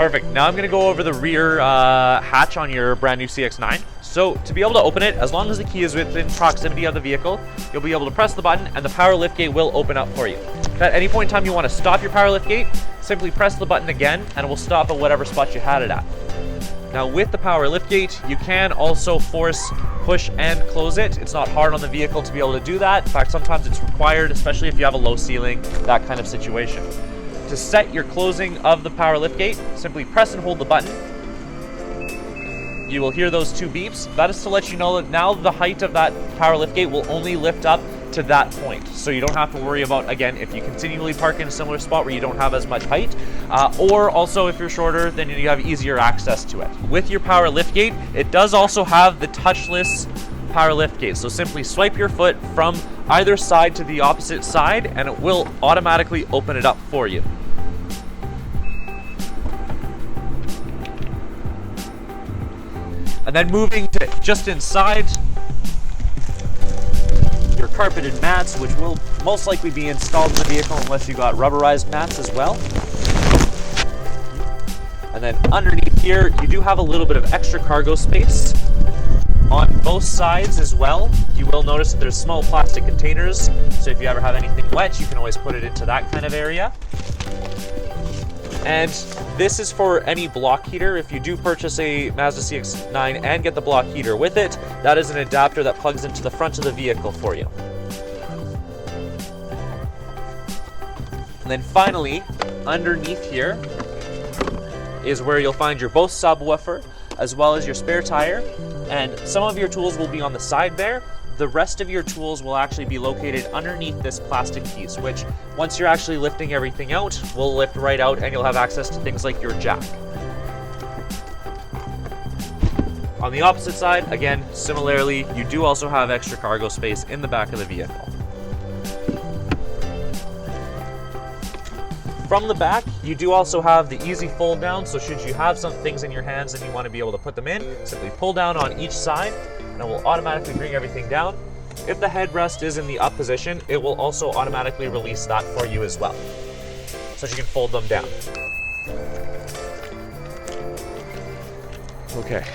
Perfect. Now I'm going to go over the rear hatch on your brand new CX-9. So to be able to open it, as long as the key is within proximity of the vehicle, you'll be able to press the button and the power liftgate will open up for you. If at any point in time you want to stop your power liftgate, simply press the button again and it will stop at whatever spot you had it at. Now with the power liftgate, you can also force, push, and close it. It's not hard on the vehicle to be able to do that. In fact, sometimes it's required, especially if you have a low ceiling, that kind of situation. To set your closing of the power liftgate, simply press and hold the button. You will hear those two beeps. That is to let you know that now the height of that power liftgate will only lift up to that point. So you don't have to worry about, again, if you continually park in a similar spot where you don't have as much height, or also if you're shorter, then you have easier access to it. With your power liftgate, it does also have the touchless power liftgate. So simply swipe your foot from either side to the opposite side and it will automatically open it up for you. And then moving to just inside, your carpeted mats, which will most likely be installed in the vehicle unless you got rubberized mats as well. And then underneath here, you do have a little bit of extra cargo space. On both sides as well, you will notice that there's small plastic containers. So if you ever have anything wet, you can always put it into that kind of area. And this is for any block heater. If you do purchase a Mazda CX-9 and get the block heater with it, that is an adapter that plugs into the front of the vehicle for you. And then finally, underneath here is where you'll find your Bose subwoofer, as well as your spare tire. And some of your tools will be on the side there. The rest of your tools will actually be located underneath this plastic piece, which once you're actually lifting everything out, will lift right out and you'll have access to things like your jack. On the opposite side, again, similarly, you do also have extra cargo space in the back of the vehicle. From the back, you do also have the easy fold down, so should you have some things in your hands and you want to be able to put them in, simply pull down on each side and it will automatically bring everything down. If the headrest is in the up position, it will also automatically release that for you as well, so you can fold them down. Okay.